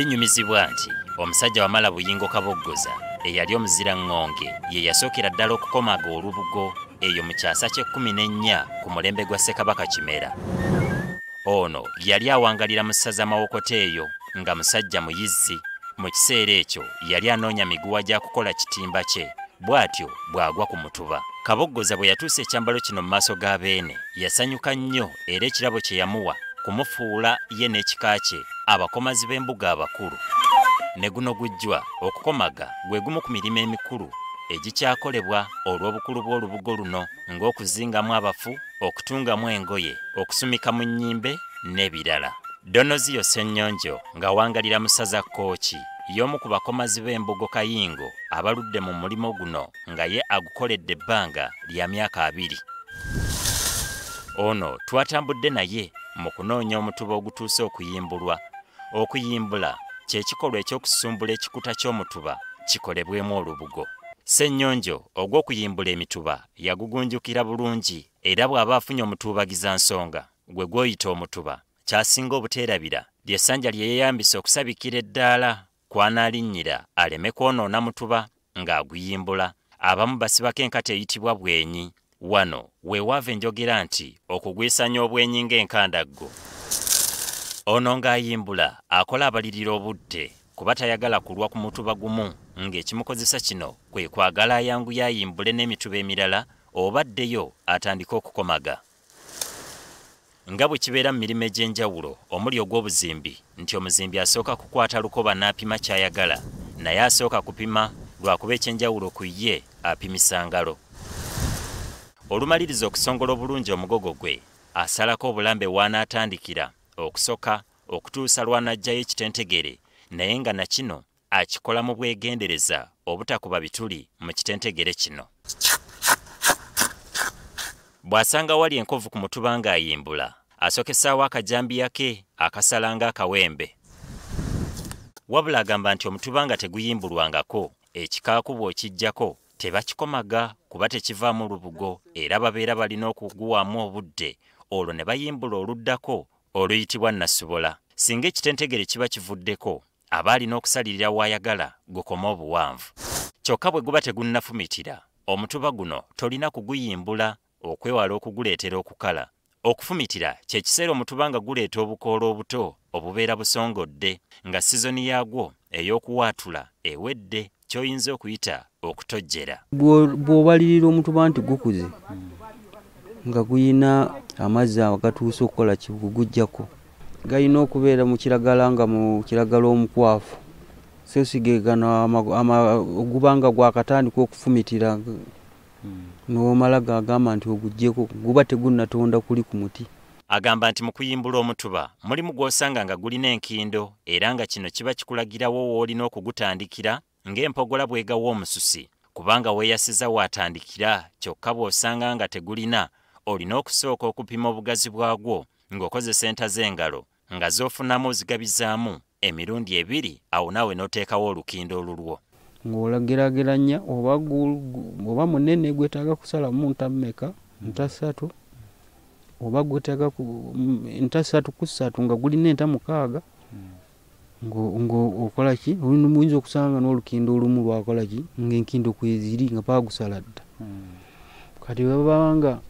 Binyumizibwa nti omusajja wamala buyingo Kaboggoza eyali omuzira ŋŋonge ye yasookera ddala okukomaga olubugo eyo mu kyasa ky'e14 ku mulembe gwa Ssekabaka Kimera. Ono yali awangalira mu ssaza Mawokota eyo nga musajja muyizzi. Mu kiseera ekyo yali anoonya miguwa gya kukola kitimba kye, bw'atyo bw'agwa ku mutuba. Kaboggoza bwe yatuusa ekyambalo kino mu maaso ga Beene yasanyuka nnyo era ekirabo kye yamuwa kumufuula ye n'ekika kye abakomazi b'embuga abakulu. Ne guno gujjwa okukomaga gwe gumu ku mirimu emikulu egikyakolebwa olw'obukulu bw'olubugo luno ng'okuzingamu abafu, okutungamu engoye, okusumika mu nnyimbe n'ebirala. Donozio Ssennyonjo ng'awangalira mu ssaza Kkooki y'omu ku bakomazi b'embugo Kayingo abaludde mu mulimo guno nga ye agukoledde ebbanga lya myaka 2. Ono twatambudde naye mu kunoonya omutuba ogutuuse okuyimbulwa. Okuyimbula kye kikolwa eky'okusumbula ekikuta ky'omutuba kikolebwemu olubugo. Ssennyonjo ogw'okuyimbula emituba yagugunjukira bulungi era bw'aba afunye omutuubagizansonga gwe gw'oyita omutuba kyasinga obuteerabira ly'essanja lye yeeyambisa okusabikira eddaala kw'anaalinnyira aleme kwonoona mutuba ng'aguyimbula. Abamu basibako enkata eyitibwa bwenyi. Wano weewaava enjogera nti okugwisanya obwenyi ng'enkandaggo. Ono ng'ayimbula akola abalirira obudde kuba tayagala kulwa ku mutuba gumu ng'ekimukozesa kino kwe kwagala ayangu yayimbule n'emituba emirala obaddeyo atandika okukomaga. Nga bwe kibeera mu mirimu egy'enjawulo omuli ogw'obuzimbi nti omuzimbi asooka kukwata lukoba n'apima ky'ayagala, naye asooka kupima lwakuba ekyenjawulo ku ye apimisa ngalo. Olumaliriza okusongola obulungi omugogo gwe asalako obulambe w'anaatandikira okusoka okutuusa lw'anaggyayo ekitentegere, naye nga na kino akikola mu bwegendereza obutakuba bituli mu kitentegere kino. Bw'asanga wali enkovu ku mutuba ng'ayimbula asokesaawo akajambiya ke akasala ng'akawembe. Wabula agamba nti omutuba nga teguyimbulwangako ekikaaku bw'okiggyako tebakikomaga kuba tekivaamu lubugo era babeera balina okuguwaamu obudde olwo ne bayimbula oluddako oluyitibwa nasubola. Singa ekitentegere kiba kivuddeko aba alina okusalirira w'ayagala gukome obuwanvu. Kyokka bwe guba tegunnafumitira omutuba guno tolina kuguyimbula okwewala okuguleetera okukala. Okufumitira kye kiseera omutuba nga guleeta obukoola obuto obubeera busongodde nga sizoni yaagwo ey'okuwaatula ewedde ky'oyinza okuyita okutojjera. Bw'obalirira omutuba nti gukuze nga guyina amazzi agatuusa okukola kigugujjako galina okubeera mu kiragala nga mu kiragala omukwafu so sigegano ogubanga gwakatandika okufumitira n'omala gagamba nti oguggyeko guba tegunnatonda kuli ku muti. Agamba nti mu kuyimbula omutuba mulimu gw'osanga nga gulina enkindo era nga kino kiba kikulagirawo w'olina okugutandikira ng'empogola bw'egawa omususi kubanga weeyasiza waatandikira, kyokka bw'osanga nga tegulina olina okusooka okupima obugazi bwagwo ng'okozesa enta z'engalo nga z'ofunamu ozigabizaamu emirundi 2 awo naawe n'oteekawo olukindo olulwo. Ng'olagerageranya oba munene gwetaaga kusala mu nta mmeka, nta 3 oba gwetaaga nta 3 ku 3 nga gulina enta 6 ng'okola ki oyinza okusanga n'olukindo olumu lwakola ki ng'enkindo kweziri nga baagusala dda. Kati babanga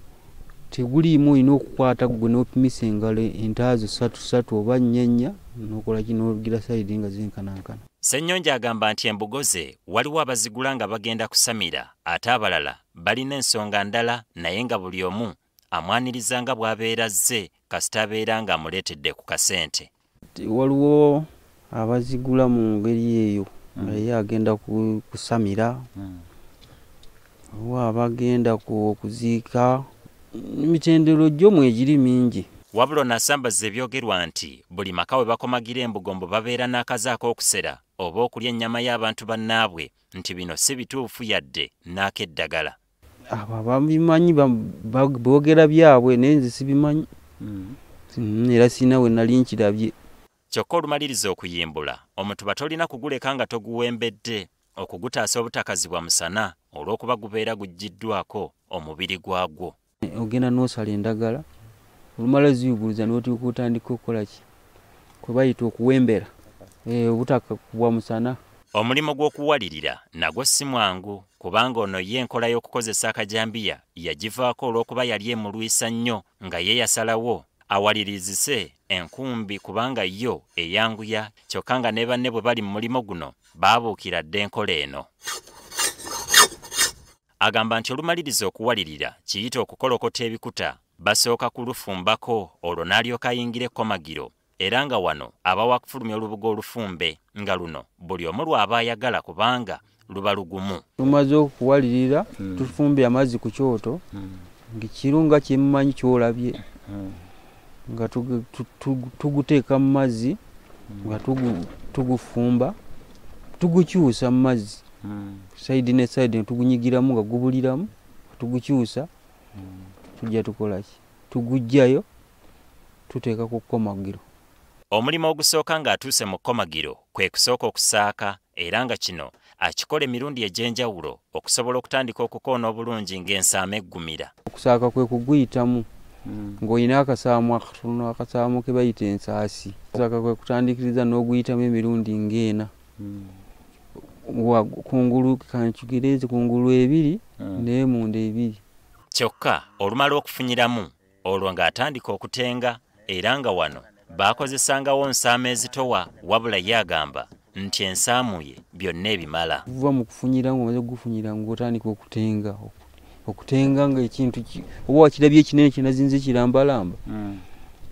teguliimu olina okukwata gwe n'opimisa engalo entaazo 3 oba 4 n'okola ki n'olugira sayidi nga zenkanankana. Ssennyonjo agamba nti embugo ze waliwo abazigula nga bagenda kusamira ate abalala balina ensonga ndala naye nga buli omu amwaniriza nga bw'abeera azze kasita abeera ng'amuleetedde ku kasente. Waliwo abazigula mu ngeri eyo naye agenda kusamira oba abagenda okuziika emitendero gyo mwegiri mingi. Wabula n'asambaza ebyogerwa nti buli maka we bakomagira embugo mbu babeera n'akazaako okusera oba okulya ennyama y'abantu bannaabwe nti bino si bituufu yadde n'akeddagala. Abo ababimanyi boogera byabwe naye nze sibimanyi era sina we nali nkirabye. Kyokka olumaliriza okuyimbula omutuba tolina kuguleka nga toguwembedde okugutaasa obutakazibwa musana olw'okuba gubeera guggiddwako omubiri gwagwo. Ogenda n'osala endagala olumala ziyuguluza n'otuuka otandika okukola ki kwe bayita okuwembera obutakakubwa musana. Omulimu gw'okuwalirira nagwo si mwangu kubanga ono ye enkola y'okukozesa akajambiya yagivaako olw'okuba yali emulwisa nnyo nga ye yasalawo awalirizise enkumbi kubanga yo eyanguya kyokka nga ne banne bwe bali mu mulimo guno baabuukira dda enkola eno. Agamba nti olumaliriza okuwalirira kiyita okukolokota ebikuta basooka kulufumbako olwo n'alyoka ayingira ekkomagiro era nga wano aba wakufulumya olubugo olufumbe nga luno buli omu lw'aba ayagala kubanga luba lugumu. Tumaze okuwalirira tufumbye amazzi ku kyoto ng'ekirunga kyemmanyi kyolabye nga tuguteeka mu mazzi nga tugufumba tugukyusa mu mazzi saidi ne saidi tugunyigiramu nga gubuliramu tugukyusa tujja tukola ki tugujjayo tuteeka ku kkomagiro. Omulimu ogusooka ng'atuuse mu kkomagiro kwe kusooka okusaaka era nga kino akikola emirundi egy'enjawulo okusobola okutandika okukoona obulungi ng'ensaamo eggumira. Okusaaka kwe kuguyitamu ng'olina akasaamu akatono akasaamu ke bayita ensaasi. Okusaaka kwe kutandikiriza n'oguyitamu emirundi ng'ena. Kungulu kankigereze kungulu 2 n'emunda 2. Kyokka olumala okufunyiramu olwo ng'atandika okutenga era nga wano baakozesangawo nsaamu ezitowa wabula ye agamba nti ensaamu ye byonna ebimala. Kuva mu kufunyira ng'omaze kufunyira ng'otandika okutenga. Okutenga ng'ekintu oba wakirabye ekinene kinazinze kirambalamba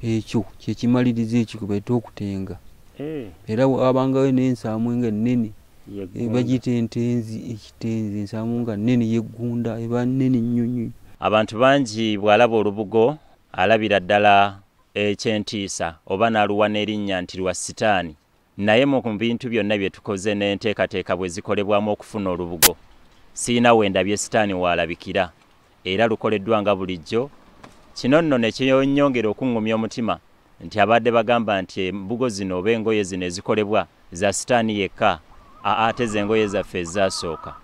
ekyo kyekimaliriza ekyo bayita okutenga. Era abangawo n'ensaamu nga nnene bagiyita entenzi ekitenzi ensaamu nga nnene yeggunda eba nnene nnyo. Abantu bangi bw'alaba olubugo alabira ddala ekyentiisa oba n'aluwa n'erinnya nti lwa sitaani. Naye mu bintu byonna bye tukoze n'enteekateeka bwe zikolebwamu okufuna olubugo siina wendabye sitaani waalabikira era lukoleddwa nga bulijjo. Kino nno ne kyeyongera okuŋŋumya omutima nti abadde bagamba nti embugo zino oba engoye zino ezikolebwa za sitaani yekka ate z'engoye zaffe ezasooka.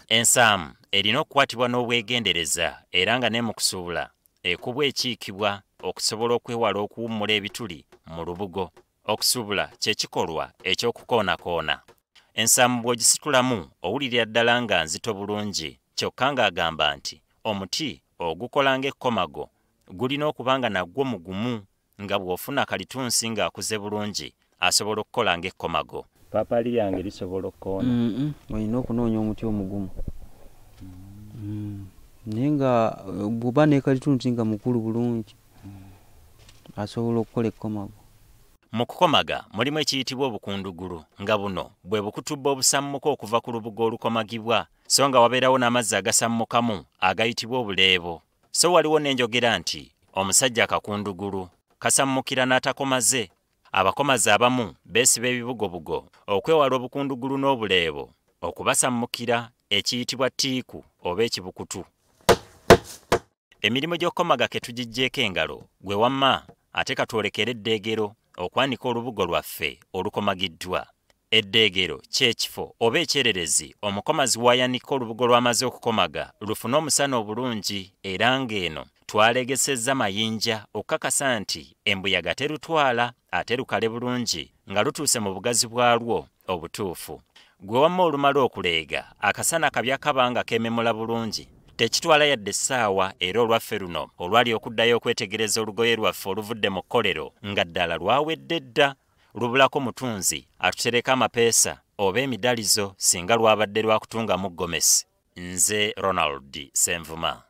Ensaamu erina okukwatibwa n'obwegendereza era nga ne mu kusuubula ekubwa ekiikibwa okusobola okwewala okuwummula ebituli mu lubugo. Okusuubula kye kikolwa eky'okukoonakoona. Ensaamu bw'ogisitulamu owulirira ddala nga nzito bulungi kyokka ng'agamba nti omuti ogukola ng'ekkomago gulina okuba nga nagwo mugumu nga bw'ofuna kalitunsi ng'akuze bulungi asobola okukola ng'ekkomago. Papaali lyange lisobola okukoona. Olina okunoonya omuti omugumu. Naye nga bw'oba ne kalitunsi nga mukulu bulungi asobola okukola ekkomago. Mu kukomaga mulimu ekiyitibwa obukundugulu nga buno bwe bukutubba obusammuka okuva ku lubugo olukomagibwa so nga wabeerawo n'amazzi agasammukamu agayitibwa obuleebo. So waliwo n'enjogera nti omusajja akakundugulu kasammukira n'atakomaze. Abakomazi abamu beesiba ebibugobugo okwewala obukundugulu n'obuleebo okubasammukira ekiyitibwa ttiiku oba ekibukutu. Emirimu gy'okukomaga ke tugijjeeko engalo gwe wamma ate katwolekera eddeegero okwanika olubugo lwaffe olukomagiddwa. Eddeegero ky'ekifo oba ekyererezi omukomazi w'ayanika olubugo lw'amaze okukomaga lufune omusana obulungi era ng'eno twalegesezza mayinja okukakasa nti embuyaga terutwala ate lukale bulungi nga lutuuse mu bugazi bwalwo obutuufu. Gwe wamma olumala okuleega akasana kabya kabanga keememula bulungi tekitwala yadde essaawa era olwaffe luno olwali okuddayo okwetegereza olugoye lwaffe oluvudde mu kkolero nga ddala lwawedde dda lubulako mutunzi atutereka amapeesa oba emidalizo singa lwabadde lwakutungamu gomesi. Nze Ronald Senvuma.